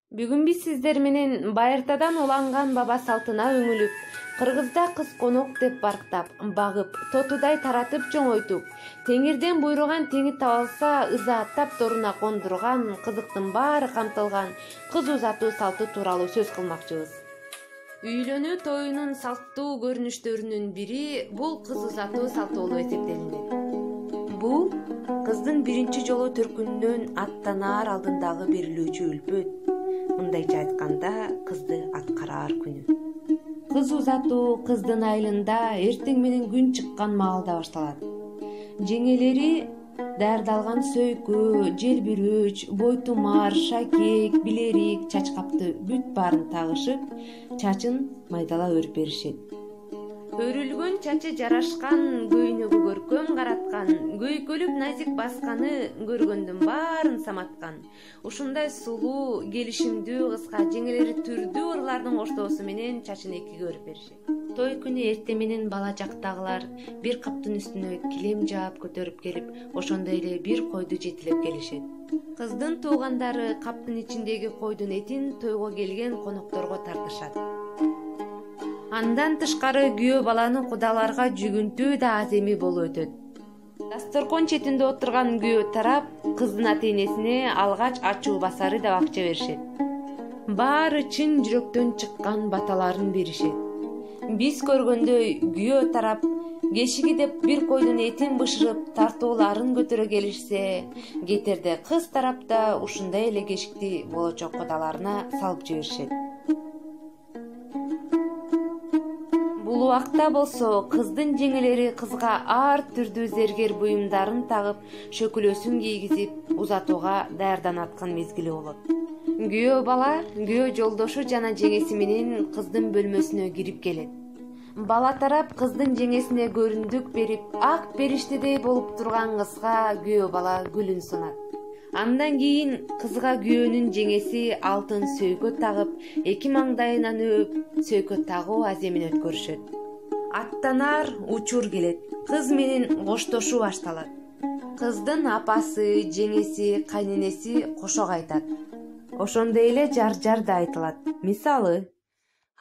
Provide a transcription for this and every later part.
Бүгүн биз сиздер менен Байыртадан уланган баба салтына өңүлүп, Кыргызда кыз конок деп барктап, багып, тотудай таратып чоңойтуп, теңирден буйруган теңи табылса ыза аттап торуна кондурган кызыктын баары камтылган кыз узатуу салты тууралуу сөз кылмакчыбыз. Үйлөнүү тоюнун салттуу көрүнүштөрүнүн бири бул кыз узатуу салты болуп эсептелинет. Бул кыздын биринчи жолу төркүнүнөн аттанаар алдындагы берилүүчү үлпөт. Мындайча айтканда, кызды аткараар күнү. Кыз узатуу кыздын айылында эртең менен күн чыккан маалда башталат. Жеңелери даярдалган сөйкө, желбирөөч, бойтумар, шакек, билерик, чачкапты бүт баарын тагышып, чачын майдалап өрүп беришет. Өрүлгөн чачы жарашкан, көйнөгү көркөм караткан, көйкөлүп назик басканы көргөндүн баарын саматкан. Ушундай сулуу, келишимдүү кызга жеңелери түрдүү ырлардын коштоосу менен чачын экиге өрүп беришет. Той күнү эртең менен бала жактагылар бир каптын үстүнө килем жаап көтөрүп келип, ошондой эле бир койду жетелеп келишет. Кыздын туугандары каптын ичиндеги койдун этин тойго келген конокторго тартышат. Андан тышкары күйөө баланын кудаларга жүгүнтүү да аз эми болуп өтөт. Дасторкон четинде отурган күйөө тарап кыздын ата-энесине алгач ачуу басары деп акча беришет. Баары чын жүрөктөн чыккан баталарын беришет. Биз көргөндөй күйөө тарап кешиги деп бир койдун этин бышырып тартууларын көтөрө келишсе, кетерде кыз тарап да ушундай эле кешикти болочок кудаларына салып жиберишет. Бул убакта болсо кыздын жеңелери кызга ар түрдүү зергер буюмдарын тагып, шөкүлөсүн кийгизип, узатууга даярданаткан мезгили болот. Күйөө бала күйөө жолдошу жана жеңеси менен кыздын бөлмөсүнө кирип келет. Бала тарап кыздын жеңесине көрүндүк берип, ак периштедей болуп турган кызга күйөө бала гүлүн сунат. Андан кийин кызга күйөөнүн жеңеси алтын сөйкө тагып, эки маңдайынан өөп, сөйкө тагуу аземин өткөрүшөт. Аттанаар учур келет. Кыз менен коштошуу башталат. Кыздын апасы, жеңеси, кайненеси кошок айтат. Ошондой эле жар-жар да айтылат. Мисалы: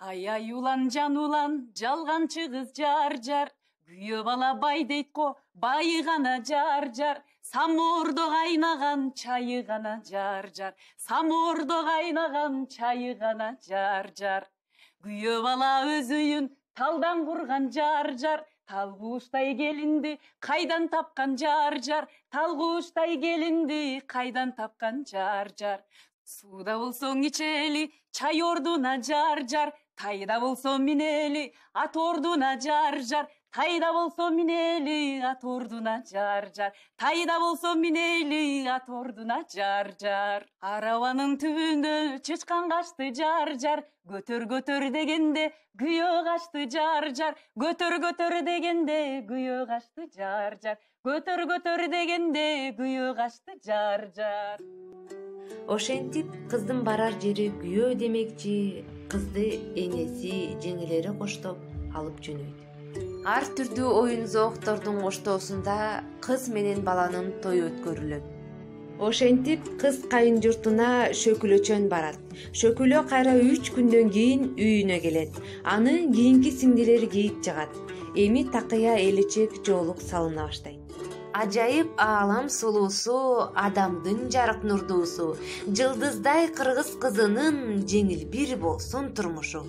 Ай-ай улан жан улан, жалганчы кыз жар-жар, күйөө бала бай дейт го, байы гана жар-жар. Самоордо кайнаган чайы гана жар-жар, самоордо кайнаган чайы гана жар-жар. Күйөө бала өз үйүн талдан курган жар-жар, тал кууштай келинди кайдан тапкан жар-жар, тал кууштай келинди кайдан тапкан жар-жар. Сууда болсоң ичели, чай ордуна жар-жар, тайда болсо минели, ат ордуна жар-жар. Тайда болсо минели, ат ордуна жар-жар. Тайда болсо минели, ат ордуна жар-жар. Арабанын түбүндө чычкан качты жар-жар, көтөр дегенде күйөө качты жар-жар. Көтөр дегенде күйөө качты жар-жар. Көтөр дегенде күйөө качты жар-жар. Ошентип кыздын барар жери күйөө демекчи, кызды энеси, жеңелери коштоп алып жөнөйт. Ар түрдүү оюн зооктордун коштоосунда кыз менен баланын тою өткөрүлөт. Ошентип кыз кайын журтуна шөкүлөчөн барат. Шөкүлө кайра 3 күндөн кийин үйүнө келет. Аны кийинки сиңдилери кийип жагат. Эми такыя элечек жоолук салына баштайт. Ажайып аалам сулуусу, адамдын жарык нурдуусу, жылдыздай кыргыз кызынын жеңил бир болсун турмушу.